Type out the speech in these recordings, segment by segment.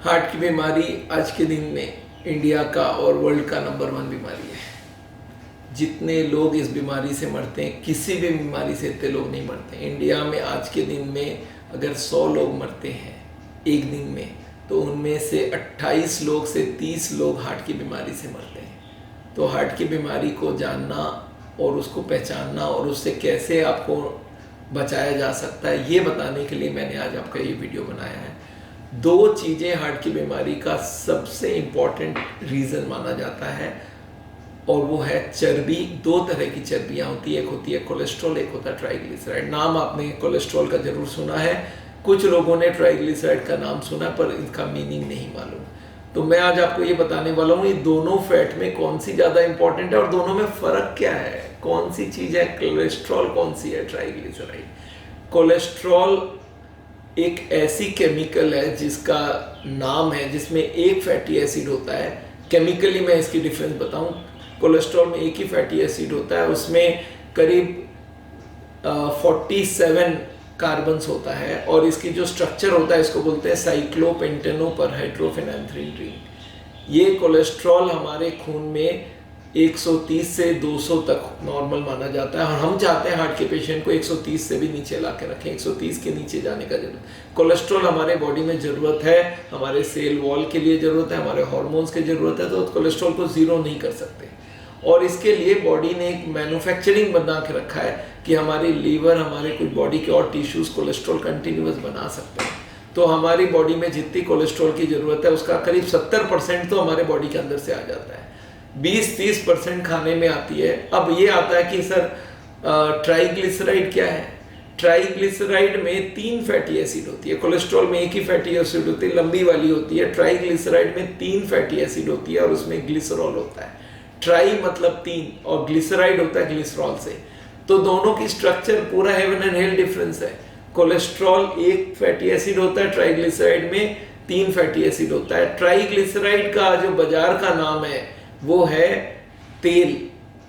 Heart की बीमारी आज के दिन में इंडिया का और वर्ल्ड का नंबर 1 बीमारी है। जितने लोग इस बीमारी से मरते हैं, किसी भी बीमारी से इतने लोग नहीं मरते। इंडिया में आज के दिन में अगर 100 लोग मरते हैं एक दिन में, तो उनमें से 28 लोग से 30 लोग हार्ट की बीमारी से मरते हैं। तो हार्ट की बीमारी को जानना और उसको पहचानना और उससे कैसे आपको बचाया जा सकता है, ये बताने के लिए मैंने आज आपका ये वीडियो बनाया है। 2 चीज़ें हार्ट की बीमारी का सबसे इम्पॉर्टेंट रीज़न माना जाता है, और वो है चर्बी। 2 तरह की चर्बियाँ होती है, एक होती है कोलेस्ट्रॉल, एक होता है ट्राइग्लिसराइड। नाम आपने कोलेस्ट्रॉल का जरूर सुना है, कुछ लोगों ने ट्राइग्लिसराइड का नाम सुना पर इसका मीनिंग नहीं मालूम। तो मैं आज आपको ये बताने वाला हूँ ये दोनों फैट में कौन सी ज़्यादा इंपॉर्टेंट है और दोनों में फ़र्क क्या है, कौन सी चीज़ है कोलेस्ट्रॉल, कौन सी है ट्राइग्लिसराइड। कोलेस्ट्रॉल एक ऐसी केमिकल है जिसका नाम है, जिसमें एक फैटी एसिड होता है। केमिकली मैं इसकी डिफरेंस बताऊं, कोलेस्ट्रॉल में एक ही फैटी एसिड होता है, उसमें करीब 47 कार्बन्स होता है, और इसकी जो स्ट्रक्चर होता है इसको बोलते हैं साइक्लोपेंटेनो पर हाइड्रोफेनेंथ्रीन रिंग। ये कोलेस्ट्रॉल हमारे खून में 130 से 200 तक नॉर्मल माना जाता है, और हम चाहते हैं हार्ट के पेशेंट को 130 से भी नीचे ला के रखें। 130 के नीचे जाने का जरूरत। कोलेस्ट्रॉल हमारे बॉडी में ज़रूरत है, हमारे सेल वॉल के लिए ज़रूरत है, हमारे हार्मोन्स की ज़रूरत है, तो कोलेस्ट्रॉल को ज़ीरो नहीं कर सकते। और इसके लिए बॉडी ने एक मैन्युफैक्चरिंग बना के रखा है कि हमारी लीवर, हमारे कुछ बॉडी के और टिश्यूज़ कोलेस्ट्रॉल कंटिन्यूस बना सकते हैं। तो हमारी बॉडी में जितनी कोलेस्ट्रॉल की ज़रूरत है उसका करीब 70% तो हमारे बॉडी के अंदर से आ जाता है, 20-30% खाने में आती है। अब ये आता है कि सर ट्राइग्लिसराइड क्या है। ट्राइग्लिसराइड में 3 फैटी एसिड होती है। कोलेस्ट्रॉल में एक ही फैटी एसिड होती है, लंबी वाली होती है। ट्राइग्लिसराइड में 3 फैटी एसिड होती है और उसमें ग्लिसरॉल होता है। ट्राई मतलब 3 और ग्लिसराइड होता है ग्लिसरॉल से। तो दोनों की स्ट्रक्चर पूरा हेवन एंड हेल डिफरेंस है। कोलेस्ट्रॉल एक फैटी एसिड होता है, ट्राइग्लिसराइड में 3 फैटी एसिड होता है। ट्राइग्लिसराइड का जो बाजार का नाम है वो है तेल,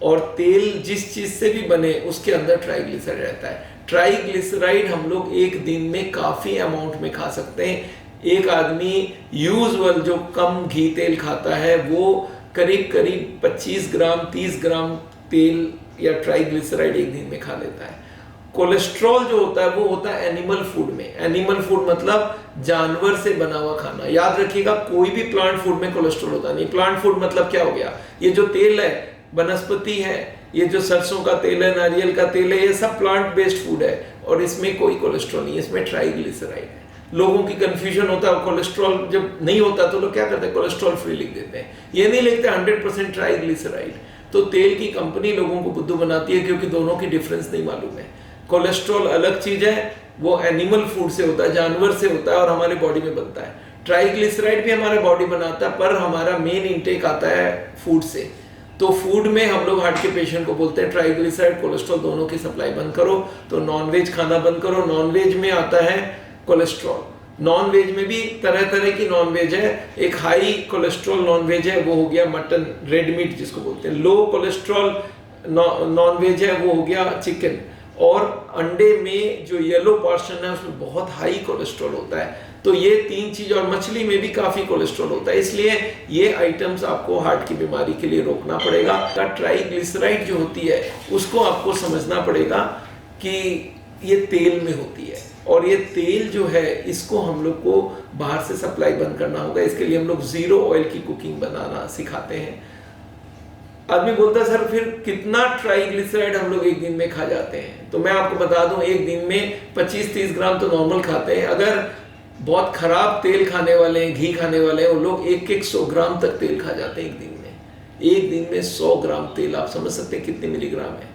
और तेल जिस चीज से भी बने उसके अंदर ट्राइग्लिसराइड रहता है। ट्राइग्लिसराइड हम लोग एक दिन में काफी अमाउंट में खा सकते हैं। एक आदमी यूजुअल जो कम घी तेल खाता है वो करीब 25 ग्राम 30 ग्राम तेल या ट्राइग्लिसराइड एक दिन में खा लेता है। कोलेस्ट्रॉल जो होता है वो होता है एनिमल फूड में। एनिमल फूड मतलब जानवर से बना हुआ खाना। याद रखिएगा, कोई भी प्लांट फूड में कोलेस्ट्रॉल होता नहीं। प्लांट फूड मतलब क्या हो गया, ये जो तेल है वनस्पति है, ये जो सरसों का तेल है, नारियल का तेल है, ये सब प्लांट बेस्ड फूड है और इसमें कोई कोलेस्ट्रॉल नहीं है, इसमें ट्राइग्लिसराइड है। लोगों की कंफ्यूजन होता है, कोलेस्ट्रॉल जब नहीं होता तो लोग क्या करते हैं, कोलेस्ट्रॉल फ्री लिख देते हैं। ये नहीं लिखते 100% ट्राइग्लिसराइड। तो तेल की कंपनी लोगों को बुद्धू बनाती है क्योंकि दोनों की डिफरेंस नहीं मालूम है। कोलेस्ट्रॉल अलग चीज है, वो एनिमल फूड से होता है, जानवर से होता है और हमारे बॉडी में बनता है। ट्राइग्लिसराइड भी हमारे बॉडी बनाता है पर हमारा मेन इंटेक आता है फूड से। तो फूड में हम लोग हार्ट के पेशेंट को बोलते हैं ट्राइग्लिसराइड कोलेस्ट्रॉल दोनों की सप्लाई बंद करो, तो नॉनवेज खाना बंद करो। नॉनवेज में आता है कोलेस्ट्रॉल। नॉनवेज में भी तरह तरह की नॉनवेज है। एक हाई कोलेस्ट्रॉल नॉनवेज है, वो हो गया मटन, रेड मीट जिसको बोलते हैं। लो कोलेस्ट्रॉल नॉनवेज है, वो हो गया चिकन। और अंडे में जो येलो पोर्शन है उसमें बहुत हाई कोलेस्ट्रॉल होता है। तो ये 3 चीज, और मछली में भी काफी कोलेस्ट्रॉल होता है, इसलिए ये आइटम्स आपको हार्ट की बीमारी के लिए रोकना पड़ेगा। ट्राइग्लिसराइड जो होती है उसको आपको समझना पड़ेगा कि ये तेल में होती है, और ये तेल जो है इसको हम लोग को बाहर से सप्लाई बंद करना होगा। इसके लिए हम लोग 0 ऑयल की कुकिंग बनाना सिखाते हैं। आदमी बोलता है सर फिर कितना ट्राइग्लिसराइड हम लोग एक दिन में खा जाते हैं, तो मैं आपको बता दूं एक दिन में 25-30 ग्राम तो नॉर्मल खाते हैं। अगर बहुत खराब तेल खाने वाले हैं, घी खाने वाले हैं, वो लोग 100 ग्राम तक तेल खा जाते हैं एक दिन में। एक दिन में 100 ग्राम तेल, आप समझ सकते हैं कितने मिलीग्राम है।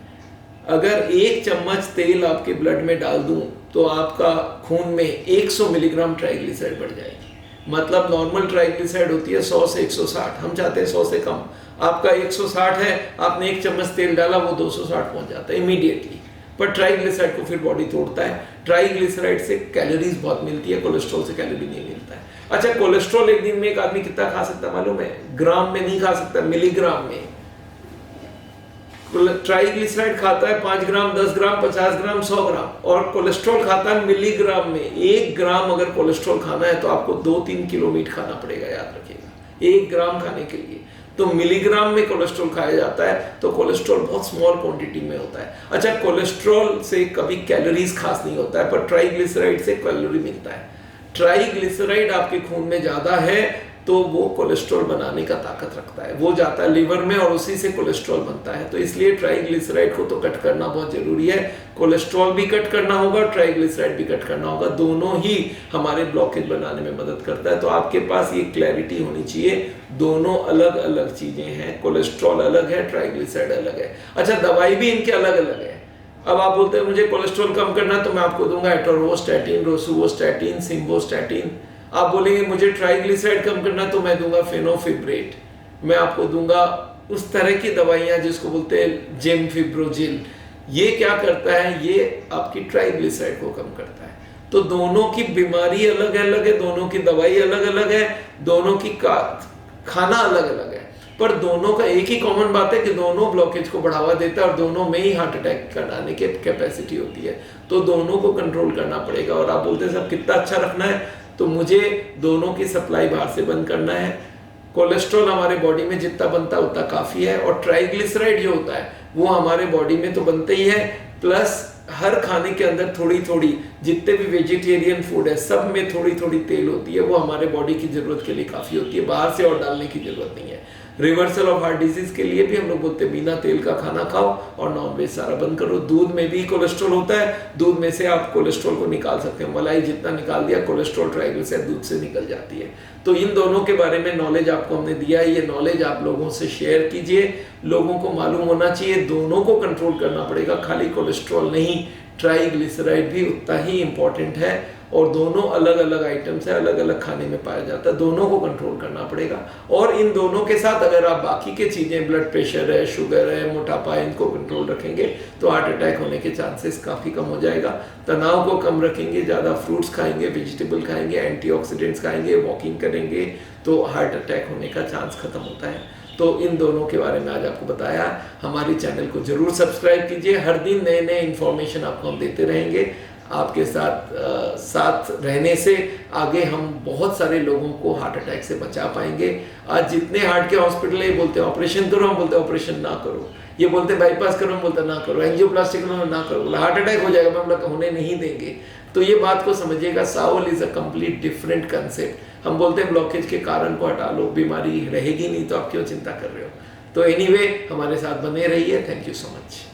अगर 1 चम्मच तेल आपके ब्लड में डाल दूं तो आपका खून में 100 मिलीग्राम ट्राइग्लिसराइड बढ़ जाएगी। मतलब नॉर्मल ट्राइग्लिसराइड होती है 100 से 160, हम चाहते हैं 100 से कम। आपका 160 है, आपने 1 चम्मच तेल डाला, वो 260 पहुंच जाता है इमीडिएटली। पर ट्राइग्लिसराइड को फिर बॉडी तोड़ता है। ट्राइग्लिसराइड से कैलोरीज बहुत मिलती है, कोलेस्ट्रॉल से कैलोरी नहीं मिलता है। अच्छा, कोलेस्ट्रॉल एक दिन में एक आदमी कितना खा सकता है मालूम है? ग्राम में नहीं खा सकता, मिलीग्राम में। ट्राइग्लिसराइड खाता है 5 ग्राम, 10 ग्राम, 50 ग्राम, 100 ग्राम, और कोलेस्ट्रॉल खाता है मिलीग्राम में। 1 ग्राम अगर कोलेस्ट्रॉल खाना है तो आपको 2-3 किलो मीट खाना पड़ेगा, याद रखिएगा, 1 ग्राम खाने के लिए। तो मिलीग्राम में कोलेस्ट्रॉल खाया जाता है, तो कोलेस्ट्रॉल बहुत स्मॉल क्वांटिटी में होता है। अच्छा, कोलेस्ट्रॉल से कभी कैलोरीज खास नहीं होता है, पर ट्राइग्लिसराइड से कैलोरी मिलता है। ट्राइग्लिसराइड आपके खून में ज्यादा है तो वो कोलेस्ट्रॉल बनाने का ताकत रखता है, वो जाता है लिवर में और उसी से कोलेस्ट्रॉल बनता है। तो इसलिए ट्राइग्लिसराइड को तो कट करना बहुत जरूरी है। कोलेस्ट्रॉल भी कट करना होगा, ट्राइग्लिसराइड भी कट करना होगा, दोनों ही हमारे ब्लॉकेज बनाने में मदद करता है। तो आपके पास ये क्लैरिटी होनी चाहिए, दोनों अलग अलग चीजें हैं, कोलेस्ट्रॉल अलग है, ट्राइग्लिसराइड अलग है। अच्छा, दवाई भी इनके अलग अलग है। अब आप बोलते हैं मुझे कोलेस्ट्रॉल कम करना है, तो मैं आपको दूंगा एटोरोस्टैटिन, रोसुवोस्टैटिन, सिम्वोस्टैटिन। आप बोलेंगे मुझे ट्राइग्लिसराइड कम करना, तो मैं दूंगा फेनोफिब्रेट, मैं आपको दूंगा उस तरह की दवाइयां जिसको बोलते हैं जेमफिब्रोजिल। ये क्या करता है, ये आपकी ट्राइग्लिसराइड को कम करता है। तो दोनों की बीमारी अलग अलग है, दोनों की दवाई अलग अलग है, दोनों की खाना अलग अलग है, पर दोनों का एक ही कॉमन बात है कि दोनों ब्लॉकेज को बढ़ावा देता है और दोनों में ही हार्ट अटैक कराने की कैपेसिटी होती है। तो दोनों को कंट्रोल करना पड़ेगा। और आप बोलते हैं सब कितना अच्छा रखना है, तो मुझे दोनों की सप्लाई बाहर से बंद करना है। कोलेस्ट्रॉल हमारे बॉडी में जितना बनता है उतना काफी है, और ट्राइग्लिसराइड जो होता है वो हमारे बॉडी में तो बनते ही है, प्लस हर खाने के अंदर थोड़ी थोड़ी, जितने भी वेजिटेरियन फूड है सब में थोड़ी थोड़ी तेल होती है, वो हमारे बॉडी की जरूरत के लिए काफी होती है, बाहर से और डालने की जरूरत नहीं है। रिवर्सल ऑफ हार्ट डिजीज के लिए भी हम लोग बोलते हैं बिना तेल का खाना खाओ और नॉन वेज सारा बंद करो। दूध में भी कोलेस्ट्रॉल होता है, दूध में से आप कोलेस्ट्रॉल को निकाल सकते हैं, मलाई जितना निकाल दिया, कोलेस्ट्रॉल ट्राइग्लिसराइड दूध से निकल जाती है। तो इन दोनों के बारे में नॉलेज आपको हमने दिया है, ये नॉलेज आप लोगों से शेयर कीजिए, लोगों को मालूम होना चाहिए, दोनों को कंट्रोल करना पड़ेगा, खाली कोलेस्ट्रॉल नहीं, ट्राइग्लिसराइड भी उतना ही इंपॉर्टेंट है, और दोनों अलग अलग आइटम्स है, अलग अलग खाने में पाया जाता है, दोनों को कंट्रोल करना पड़ेगा। और इन दोनों के साथ अगर आप बाकी के चीजें, ब्लड प्रेशर है, शुगर है, मोटापा है, इनको कंट्रोल रखेंगे तो हार्ट अटैक होने के चांसेस काफी कम हो जाएगा। तनाव को कम रखेंगे, ज्यादा फ्रूट्स खाएंगे, वेजिटेबल खाएंगे, एंटीऑक्सीडेंट्स खाएंगे, वॉकिंग करेंगे, तो हार्ट अटैक होने का चांस खत्म होता है। तो इन दोनों के बारे में आज आपको बताया। हमारी चैनल को जरूर सब्सक्राइब कीजिए, हर दिन नए नए इंफॉर्मेशन आपको हम देते रहेंगे। आपके साथ रहने से आगे हम बहुत सारे लोगों को हार्ट अटैक से बचा पाएंगे। आज जितने हार्ट के हॉस्पिटल है, ये बोलते हैं ऑपरेशन करो, हम बोलते हैं ऑपरेशन ना करो, ये बोलते हैं बाईपास करो, हम बोलते हैं ना करो, एंजियोप्लास्टी करो, ना करो, बोला हार्ट अटैक हो जाएगा, हम लोग होने नहीं देंगे। तो ये बात को समझिएगा, सावल is a complete different concept. हम बोलते हैं ब्लॉकेज के कारण को हटा लो, बीमारी रहेगी नहीं, तो आप क्यों चिंता कर रहे हो। तो एनीवे, हमारे साथ बने रहिए। Thank you so much.